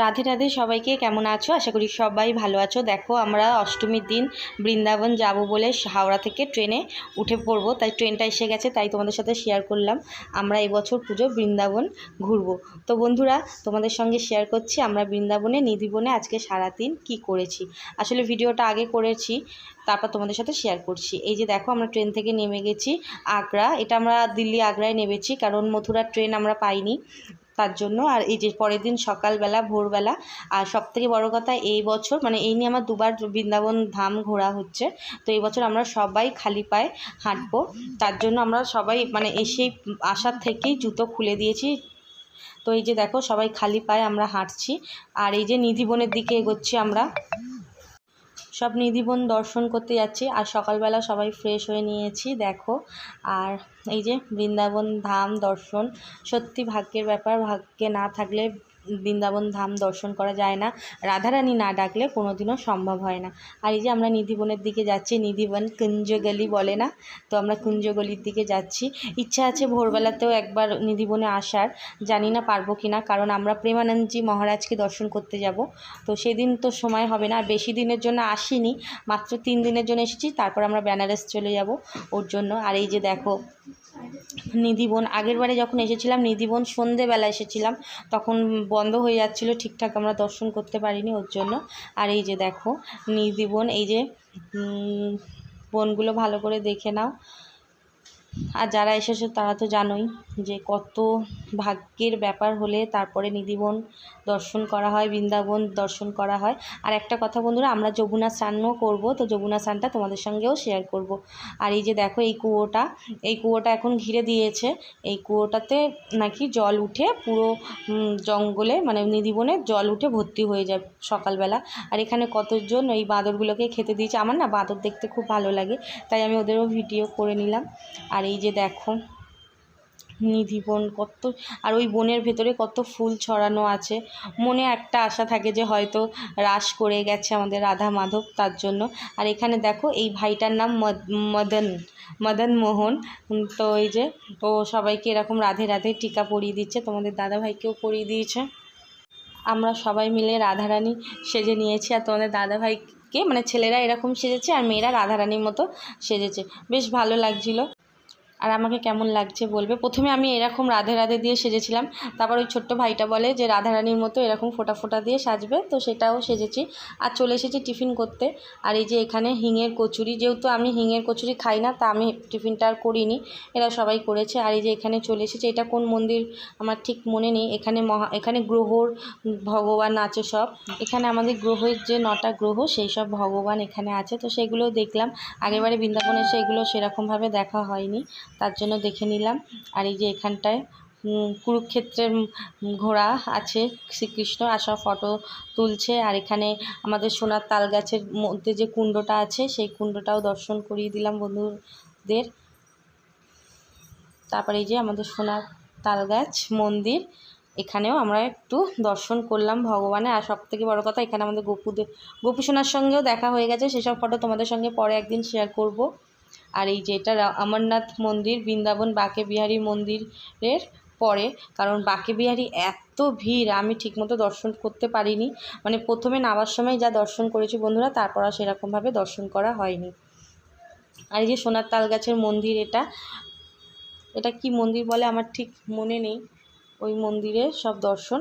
রাধে রাধে সবাইকে, কেমন আছো? আশা করি সবাই ভালো আছো। দেখো আমরা অষ্টমীর দিন বৃন্দাবন যাব বলে হাওড়া থেকে ট্রেনে উঠে পড়বো, তাই ট্রেনটা এসে গেছে, তাই তোমাদের সাথে শেয়ার করলাম। আমরা এবছর পুজো বৃন্দাবন ঘুরবো। তো বন্ধুরা, তোমাদের সঙ্গে শেয়ার করছি আমরা বৃন্দাবনে নিধিবনে আজকে সারাদিন কি করেছি। আসলে ভিডিওটা আগে করেছি, তারপর তোমাদের সাথে শেয়ার করছি। এই যে দেখো আমরা ট্রেন থেকে নেমে গেছি আগ্রা। এটা আমরা দিল্লি আগ্রায় নেমেছি, কারণ মথুরার ট্রেন আমরা পাইনি তার জন্য। আর এই যে পরের দিন সকালবেলা ভোরবেলা, আর সবথেকে বড় কথা এই বছর মানে এই নিয়ে আমার দুবার বৃন্দাবন ধাম ঘোরা হচ্ছে। তো এই বছর আমরা সবাই খালি পায়ে হাঁটবো, তার জন্য আমরা সবাই মানে এসেই আসার থেকেই জুতো খুলে দিয়েছি। তো এই যে দেখো সবাই খালি পায়ে আমরা হাঁটছি, আর এই যে নিধিবনের দিকে এগোচ্ছি আমরা। সব নিধিবন দর্শন করতে যাচ্ছি, আর সকালবেলা সবাই ফ্রেশ হয়ে নিয়েছি দেখো। আর এই যে বৃন্দাবন ধাম দর্শন সত্যি ভাগ্যের ব্যাপার, ভাগ্যে না থাকলে বৃন্দাবন ধাম দর্শন করা যায় না, রাধারানী না ডাকলে কোনোদিনও সম্ভব হয় না। আর এই যে আমরা নিধিবনের দিকে যাচ্ছি, নিধিবন কুঞ্জগলি বলে না, তো আমরা কুঞ্জগলির দিকে যাচ্ছি। ইচ্ছা আছে ভোরবেলাতেও একবার নিধিবনে আসার, জানি না পারবো কি না, কারণ আমরা প্রেমানন্দজি মহারাজকে দর্শন করতে যাব। তো সেদিন তো সময় হবে না, বেশি দিনের জন্য আসিনি, মাত্র 3 দিনের জন্য এসেছি, তারপর আমরা বেনারস চলে যাব ওর জন্য। আর এই যে দেখো নিধিবন, আগের বারে যখন এসেছিলাম নিধিবন সন্ধেবেলা এসেছিলাম, তখন বন্ধ হয়ে যাচ্ছিল, ঠিকঠাক আমরা দর্শন করতে পারিনি ওর জন্য। আর এই যে দেখো নিধিবন, এই যে বনগুলো ভালো করে দেখে নাও। আর যারা এসেছে তারা তো জানোই যে কত ভাগ্যের ব্যাপার হলে তারপরে নিধিবন দর্শন করা হয়, বৃন্দাবন দর্শন করা হয়। আর একটা কথা বন্ধুরা, আমরা যমুনা স্নানও করব, তো যমুনা স্নানটা তোমাদের সঙ্গেও শেয়ার করব। আর এই যে দেখো এই কুয়োটা এখন ঘিরে দিয়েছে, এই কুয়োটাতে নাকি জল উঠে পুরো জঙ্গলে মানে নিধিবনে জল উঠে ভর্তি হয়ে যায় সকালবেলা। আর এখানে কতজন এই বাঁদরগুলোকে খেতে দিয়েছে, আমার না বাঁদর দেখতে খুব ভালো লাগে, তাই আমি ওদেরও ভিডিও করে নিলাম। আর এই যে দেখো নিধিবন কত, আর ওই বনের ভেতরে কত ফুল ছড়ানো আছে। মনে একটা আশা থাকে যে হয়তো রাস করে গেছে আমাদের রাধা মাধব, তার জন্য। আর এখানে দেখো এই ভাইটার নাম মদন মোহন। তো এই যে ও সবাইকে এরকম রাধে রাধে টিকা পরিয়ে দিচ্ছে, তোমাদের দাদা ভাইকেও পরিয়ে দিয়েছে। আমরা সবাই মিলে রাধারানী সেজে নিয়েছি, আর তোমাদের দাদাভাইকে মানে ছেলেরা এরকম সেজেছে আর মেয়েরা রাধারানীর মতো সেজেছে, বেশ ভালো লাগছিল। আর আমাকে কেমন লাগছে বলবে। প্রথমে আমি এরকম রাধে রাধে দিয়ে সেজেছিলাম, তারপর ওই ছোট্ট ভাইটা বলে যে রাধারানীর মতো এরকম ফোঁটা ফোঁটা দিয়ে সাজবে, তো সেটাও সেজেছি। আর চলে এসেছি টিফিন করতে। আর এই যে এখানে হিঙের কচুরি, যেহেতু আমি হিঙের কচুরি খাই না, তা আমি টিফিনটা আর করিনি, এরা সবাই করেছে। আর এই যে এখানে চলে এসেছি, এটা কোন মন্দির আমার ঠিক মনে নেই, এখানে গ্রহর ভগবান আছে সব। এখানে আমাদের গ্রহের যে 9টা গ্রহ সেই সব ভগবান এখানে আছে, তো সেগুলোও দেখলাম। আগেরবারে বৃন্দাবনে এসে এগুলো সেরকমভাবে দেখা হয়নি, তার জন্য দেখে নিলাম। আর এই যে এখানটায় কুরুক্ষেত্রের ঘোড়া আছে শ্রীকৃষ্ণ, আর সব ফটো তুলছে। আর এখানে আমাদের সোনার তাল গাছের মধ্যে যে কুণ্ডটা আছে সেই কুণ্ডটাও দর্শন করিয়ে দিলাম বন্ধুদের। তারপরে এই যে আমাদের সোনার তাল গাছ মন্দির, এখানেও আমরা একটু দর্শন করলাম ভগবানের। আর সবথেকে বড় কথা, এখানে আমাদের গোপু সোনার সঙ্গেও দেখা হয়ে গেছে, সেসব ফটো তোমাদের সঙ্গে পরে একদিন শেয়ার করব। আর এই যে এটা অমরনাথ মন্দির, বৃন্দাবন বাঁকে বিহারী মন্দিরের পরে, কারণ বাঁকে বিহারী এত ভিড় আমি ঠিকমতো দর্শন করতে পারিনি, মানে প্রথমে নামার সময় যা দর্শন করেছি বন্ধুরা, তারপর আর সেরকমভাবে দর্শন করা হয়নি। আর এই যে সোনার তাল গাছের মন্দির, এটা কি মন্দির বলে আমার ঠিক মনে নেই, ওই মন্দিরে সব দর্শন